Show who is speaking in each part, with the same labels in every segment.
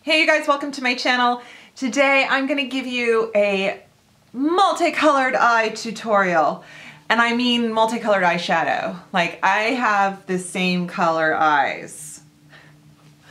Speaker 1: Hey you guys, welcome to my channel. Today I'm going to give you a multicolored eye tutorial. And I mean multicolored eyeshadow. Like, I have the same color eyes.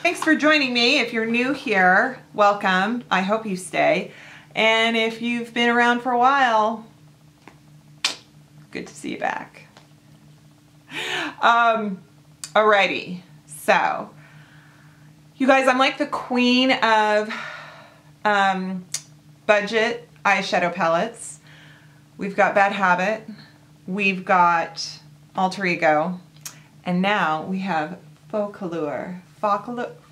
Speaker 1: Thanks for joining me. If you're new here, welcome. I hope you stay. And if you've been around for a while, good to see you back. Alrighty, so you guys, I'm like the queen of budget eyeshadow palettes. We've got Bad Habit, we've got Alter Ego, and now we have Focallure. Focallure,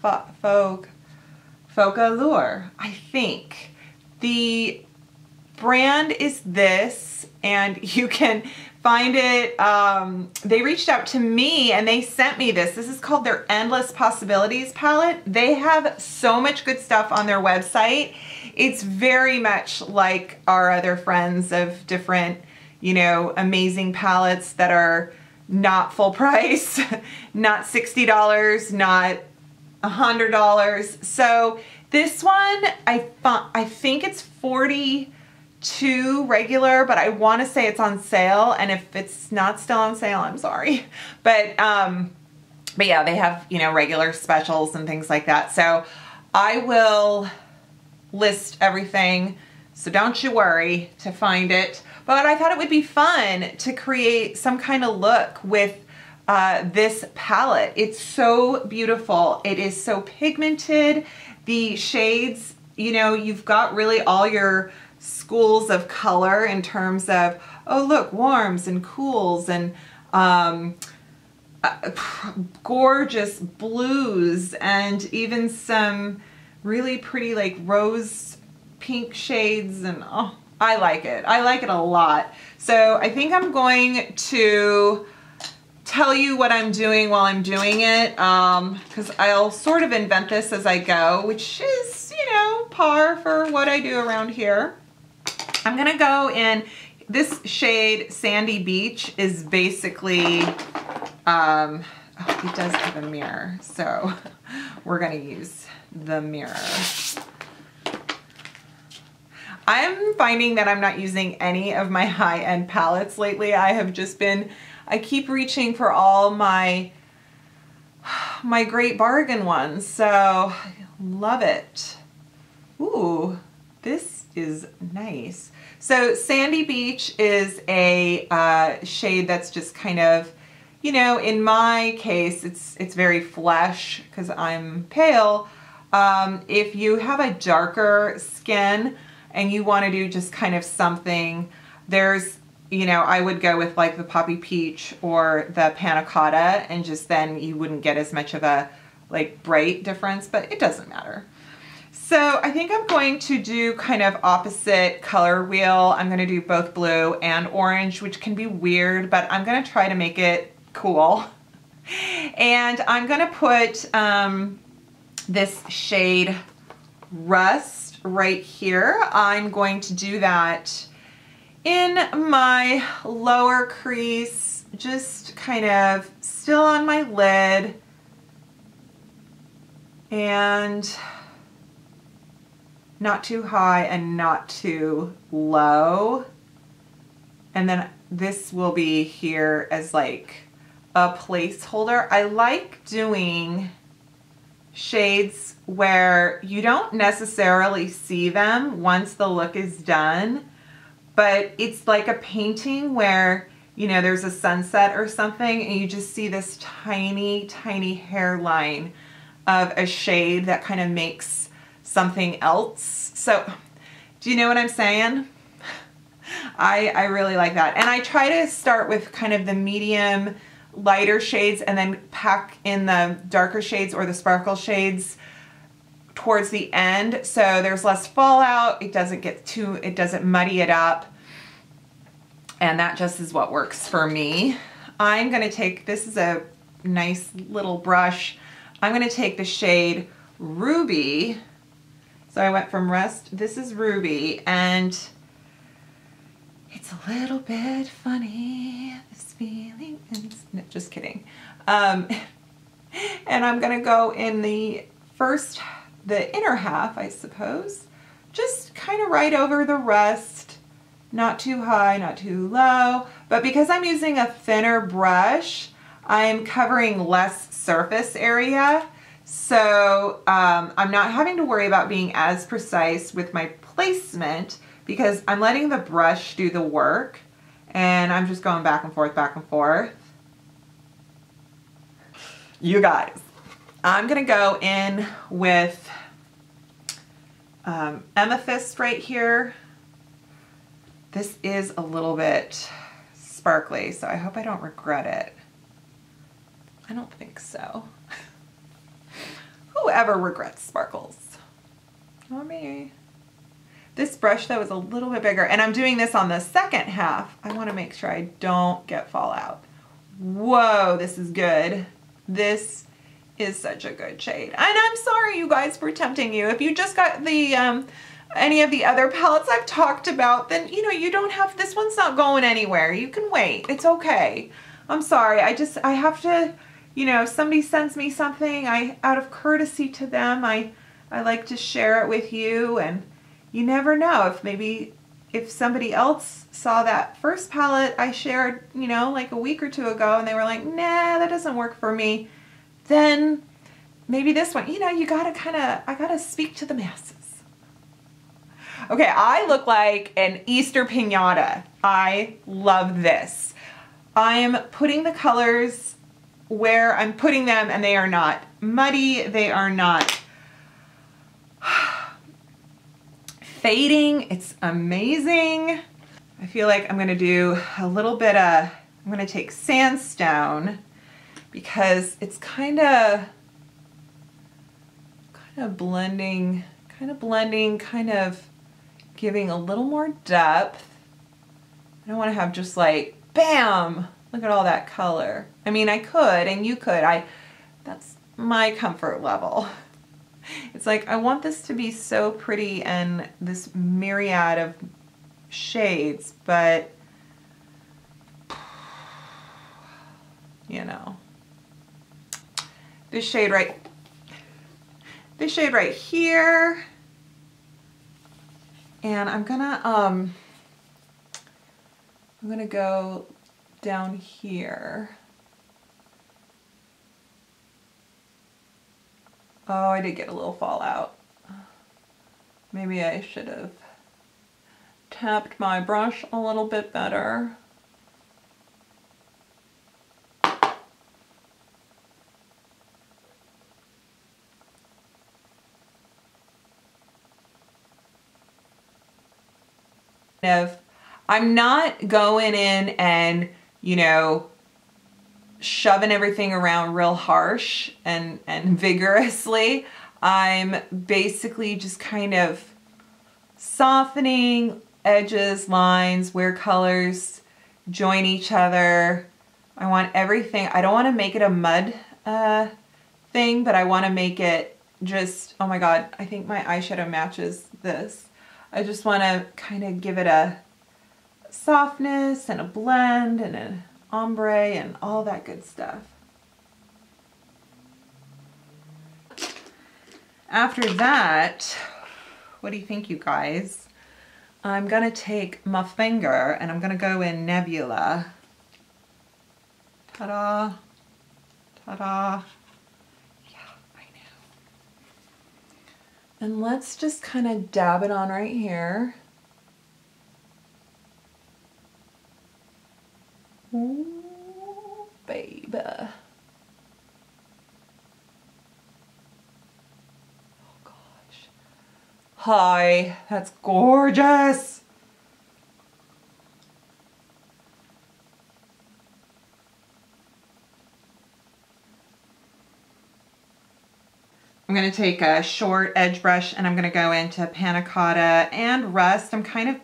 Speaker 1: I think. The brand is this, and you can find it. They reached out to me and they sent me this. This is called their Endless Possibilities palette. They have so much good stuff on their website. It's very much like our other friends of different, you know, amazing palettes that are not full price, not $60, not $100. So this one, I think it's $42 regular, but I want to say it's on sale, and if it's not still on sale, I'm sorry. But yeah, they have, you know, regular specials and things like that. So I will list everything, so don't you worry to find it. But I thought it would be fun to create some kind of look with this palette. It's so beautiful. It is so pigmented. The shades, you know, you've got really all your schools of color in terms of, oh look, warms and cools and gorgeous blues, and even some really pretty like rose pink shades, and oh, I like it. I like it a lot. So I think I'm going to tell you what I'm doing while I'm doing it, because I'll sort of invent this as I go, which is, you know, par for what I do around here. I'm gonna go in, this shade, Sandy Beach, is basically, oh, it does have a mirror, so we're gonna use the mirror. I'm finding that I'm not using any of my high-end palettes lately. I have just been, I keep reaching for all my great bargain ones, so I love it. Ooh, this is nice. So Sandy Beach is a shade that's just kind of, you know, in my case, it's very flesh because I'm pale. If you have a darker skin and you want to do just kind of something, there's, you know, I would go with like the Poppy Peach or the Panna Cotta, and just then you wouldn't get as much of a like bright difference, but it doesn't matter. So I think I'm going to do kind of opposite color wheel. I'm going to do both blue and orange, which can be weird, but I'm going to try to make it cool. And I'm going to put this shade Rust right here. I'm going to do that in my lower crease, just kind of still on my lid, and not too high and not too low. And then this will be here as like a placeholder. I like doing shades where you don't necessarily see them once the look is done, but it's like a painting where, you know, there's a sunset or something and you just see this tiny, tiny hairline of a shade that kind of makes something else. So do you know what I'm saying? I really like that. And I try to start with kind of the medium lighter shades and then pack in the darker shades or the sparkle shades towards the end, so there's less fallout. It doesn't get too, it doesn't muddy it up. And that just is what works for me. I'm gonna take, this is a nice little brush. I'm gonna take the shade Ruby. So I went from Rust, this is Ruby, and it's a little bit funny, this feeling, no, just kidding. And I'm gonna go in the first the inner half, I suppose. Just kind of right over the rest. Not too high, not too low. But because I'm using a thinner brush, I'm covering less surface area. So I'm not having to worry about being as precise with my placement because I'm letting the brush do the work. And I'm just going back and forth, back and forth. You guys, I'm gonna go in with amethyst right here. This is a little bit sparkly, so I hope I don't regret it. I don't think so. Whoever regrets sparkles? Not me. This brush though is a little bit bigger, and I'm doing this on the second half. I want to make sure I don't get fallout. Whoa, this is good. This is such a good shade. And I'm sorry you guys for tempting you. If you just got the any of the other palettes I've talked about, then you know you don't have, this one's not going anywhere. You can wait. It's okay. I'm sorry. I have to, you know, if somebody sends me something, out of courtesy to them, I like to share it with you, and you never know if somebody else saw that first palette I shared, you know, like a week or two ago, and they were like, nah, that doesn't work for me, then maybe this one, you know, I gotta speak to the masses. Okay, I look like an Easter piñata. I love this. I'm putting the colors where I'm putting them, and they are not muddy, they are not fading. It's amazing. I feel like I'm gonna do a little bit of, I'm gonna take sandstone because it's kind of blending, kind of giving a little more depth. I don't want to have just like, bam, look at all that color. I mean, I could, and you could. That's my comfort level. It's like, I want this to be so pretty and this myriad of shades, but you know, this shade right here, and I'm gonna go down here. Oh, I did get a little fallout. Maybe I should have tapped my brush a little bit better. I'm not going in and, you know, shoving everything around real harsh and vigorously. I'm basically just kind of softening edges, lines, where colors join each other. I want everything, I don't want to make it a mud thing, but I want to make it just, oh my god, I think my eyeshadow matches this. I just want to kind of give it a softness and a blend and an ombre and all that good stuff. After that, what do you think, you guys? I'm gonna take my finger and I'm gonna go in Nebula. Ta-da, ta-da. Yeah, I know. And let's just kind of dab it on right here. Ooh, baby. Oh gosh. Hi, that's gorgeous. I'm going to take a short edge brush and I'm going to go into Panna Cotta and Rust. I'm kind of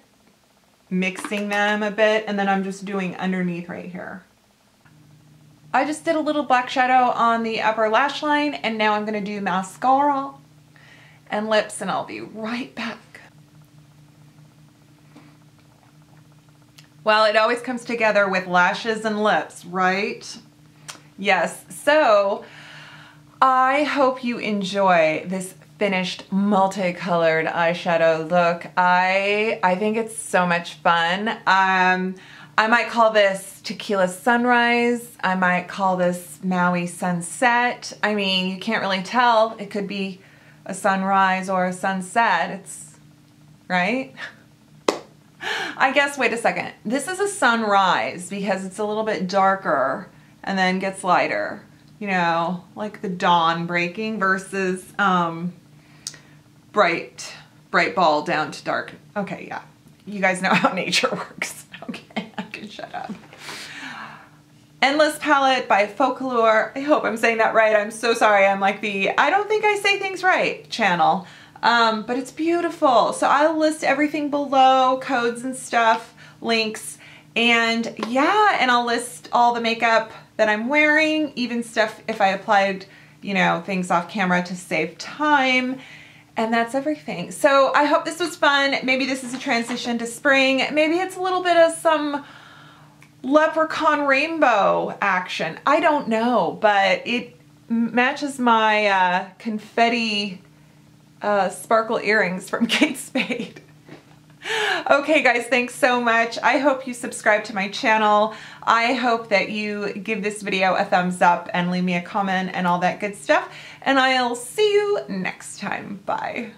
Speaker 1: mixing them a bit, and then I'm just doing underneath right here. I just did a little black shadow on the upper lash line, and now I'm going to do mascara and lips, and I'll be right back. Well, it always comes together with lashes and lips, right? Yes, so I hope you enjoy this finished multicolored eyeshadow look. I think it's so much fun. I might call this Tequila Sunrise. I might call this Maui Sunset. I mean, you can't really tell. It could be a sunrise or a sunset. It's, right? I guess, wait a second. This is a sunrise because it's a little bit darker and then gets lighter. You know, like the dawn breaking versus bright ball down to dark. Okay, yeah. You guys know how nature works. Okay, I can shut up. Endless Palette by Focallure. I hope I'm saying that right. I'm so sorry. I'm like the I don't think I say things right channel. But it's beautiful. So I'll list everything below, codes and stuff, links, and yeah, and I'll list all the makeup that I'm wearing, even stuff if I applied, you know, things off camera to save time. And that's everything. So I hope this was fun. Maybe this is a transition to spring. Maybe it's a little bit of some leprechaun rainbow action. I don't know, but it matches my confetti sparkle earrings from Kate Spade. Okay guys, thanks so much. I hope you subscribe to my channel. I hope that you give this video a thumbs up and leave me a comment and all that good stuff. And I'll see you next time. Bye.